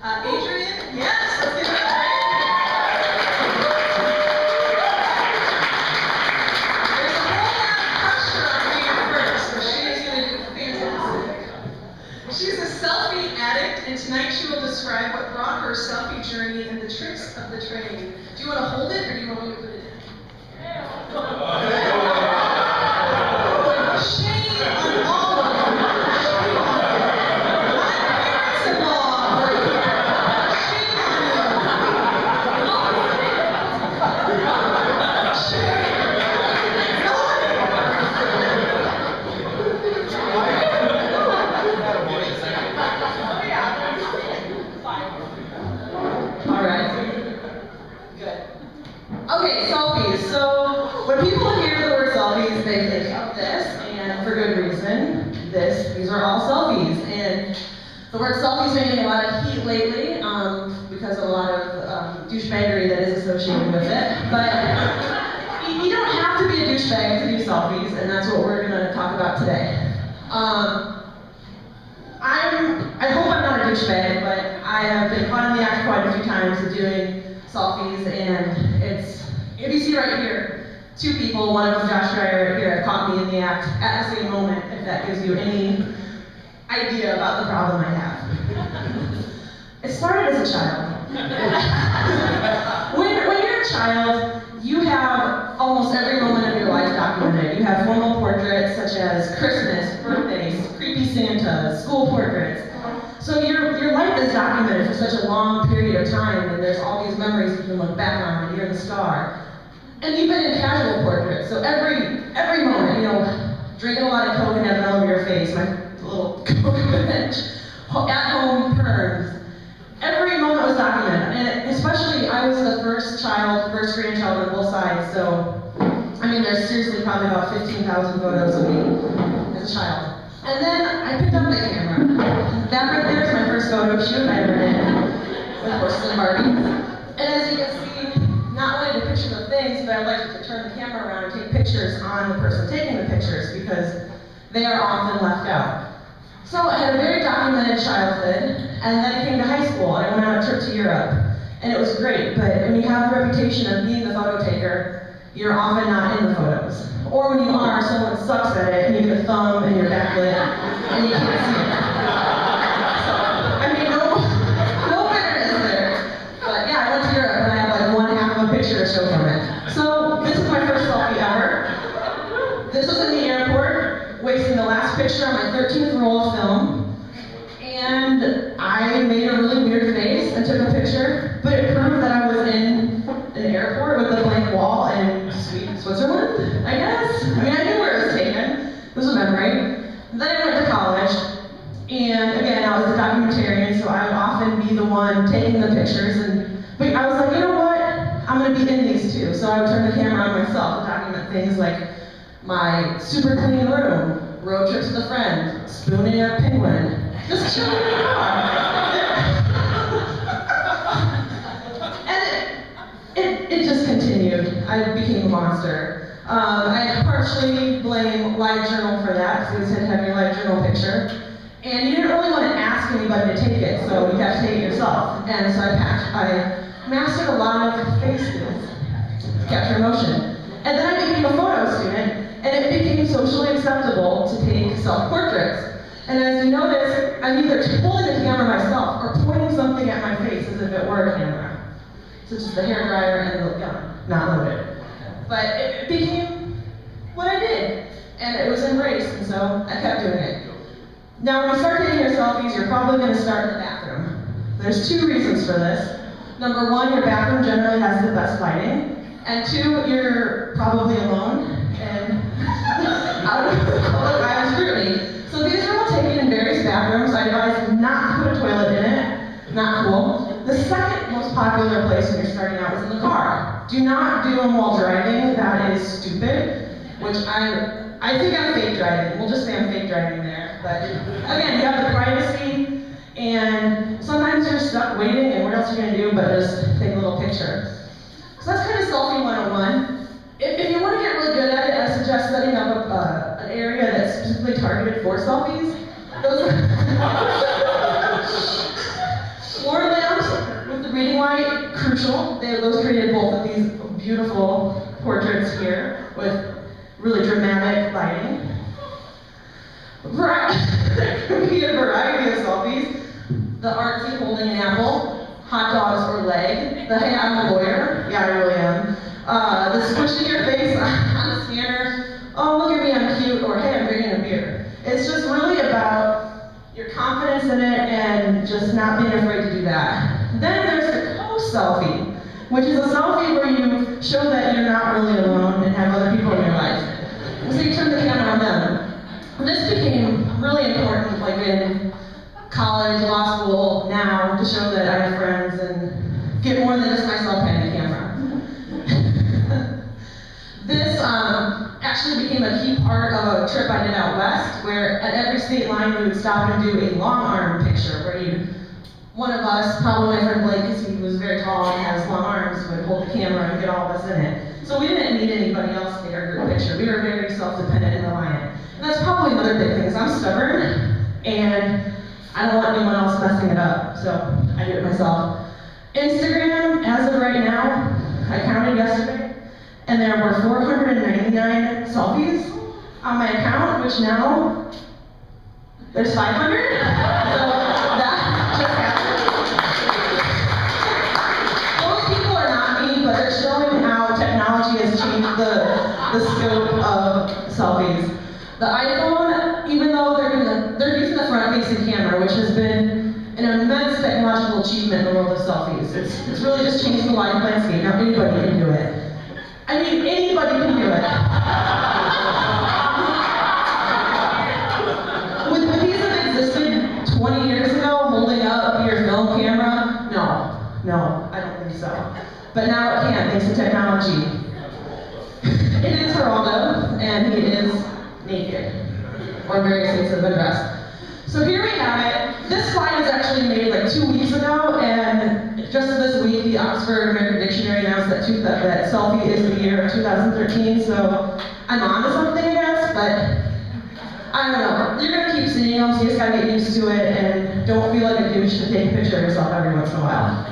Adrienne, yes, let's give it a There's a whole lot of pressure on being first, so she's going to do fantastic. She's a selfie addict, and tonight she will describe what brought her selfie journey and the tricks of the trade. Do you want to hold it, or do you want me to put it in? Shame on all of you. Shame on you. My parents-in-law are here. Shame on you. Shame. All right. Good. Okay, selfies. So when people hear the word selfies, they think of this, and for good reason. These are all selfies. And the word selfies making a lot of heat lately because of a lot of douchebaggery that is associated with it. But you don't have to be a douchebag to do selfies, and that's what we're going to talk about today. I hope I'm not a douchebag, but I have been caught in the act quite a few times of doing selfies, and if you see right here, two people, one of them, Josh and I, right here, have caught me in the act at the same moment, if that gives you any idea about the problem I have. It started as a child. when you're a child, you have almost every moment of your life documented. You have formal portraits such as Christmas, birthdays, creepy Santa, school portraits. So your life is documented for such a long period of time, and there's all these memories you can look back on, and you're the star. And you've been in casual portraits, so every moment, drinking a lot of Coke and having it all over your face, my little Coke bench, at-home perms. Every moment was documented, and especially I was the first grandchild on both sides, so, there's seriously probably about 15,000 photos of me as a child. And then I picked up the camera. That right there is my first photo shoot I ever did with horses and Barbies. And as you can see, not only the pictures of things, but I'd like to turn the camera around and take pictures on the person taking the pictures because they are often left out. So I had a very documented childhood, and then I came to high school and I went on a trip to Europe. And it was great, but when you have the reputation of being the photo taker, you're often not in the photos. Or when you are, someone sucks at it and you get a thumb and you're backlit and you can't see it. No bitterness there. But yeah, I went to Europe and I have like one half of a picture to show from it. So this is my first selfie ever. This was in the airport, wasting the last picture on my 13th roll of film. And I made a really weird face and took a picture, but it proved that I was in an airport with a blank wall in Switzerland, I guess. I knew where it was taken. It was a memory. Then I went to college, and again, I was a documentarian, so I would often be the one taking the pictures, but I was like, you know what? I'm going to be in these too. So I would turn the camera on myself and document things like my super clean room, road trips with a friend, spooning a penguin, just chilling in the car. It just continued. I became a monster. I partially blame LiveJournal for that, because we said have your LiveJournal picture. And you didn't really want to ask anybody to take it, so you have to take it yourself. And so I mastered a lot of faces to capture emotion. And then I became a photo student, and it became socially acceptable to take self-portraits. And as you notice, I'm either holding the camera myself or pointing something at my face as if it were a camera. Such as the hairdryer and the gun, not loaded. But it became what I did, and it was embraced, and so I kept doing it. Now, when you start taking your selfies, you're probably going to start in the bathroom. There's two reasons for this. Number one, your bathroom generally has the best lighting, and two, you're probably alone, and out of scrutiny. So these are all taken in various bathrooms. I advise not to put a toilet in it. Not cool. The second most popular place when you're starting out is in the car. Do not do them while driving. That is stupid. Which I think I'm fake driving. We'll just say I'm fake driving there. But again, you have the privacy, and sometimes you're stuck waiting, and what else are you going to do but just take a little picture. So that's kind of selfie 101. If you want to get really good at it, I suggest setting up an area that's specifically targeted for selfies. Those more than beautiful portraits here with really dramatic lighting. There could be a variety of selfies. The artsy holding an apple, hot dogs or leg, the hey, I'm a lawyer, yeah, I really am. The squishing your face on the scanner, oh, look at me, I'm cute, or hey, I'm drinking a beer. It's just really about your confidence in it and just not being afraid to do that. Then there's the co-selfie, which is a selfie where you show that you're not really alone and have other people in your life. So you turn the camera on them. This became really important, like in college, law school, now, to show that I have friends and get more than just myself behind the camera. This actually became a key part of a trip I did out west, where at every state line we would stop and do a long arm picture, where one of us, probably my friend Blake, because he was very tall and has long arms, would hold the camera and get all of us in it. So we didn't need anybody else to take our group picture. We were very self-dependent and reliant. And that's probably another big thing, is I'm stubborn, and I don't want anyone else messing it up, so I do it myself. Instagram, as of right now, I counted yesterday, and there were 499 selfies on my account, which now, there's 500. So that just happened. Those people are not me, but they're showing how technology has changed the scope of selfies. The iPhone, even though they're using the front-facing camera, which has been an immense technological achievement in the world of selfies. It's really just changed the life landscape. Now anybody can do it. I mean, anybody can do it. Would these have existed 20 years ago, holding up your film camera? No, I don't think so. But now it can, thanks to technology. It is Geraldo, and he is naked, or in various states of undressed. So here we have it. This slide was actually made like 2 weeks ago, and just this week the Oxford American Dictionary announced that selfie is the year of 2013, so I'm on to something, I guess, but I don't know. You're gonna keep seeing them, so you just gotta get used to it, and don't feel like a douche to take a picture of yourself every once in a while.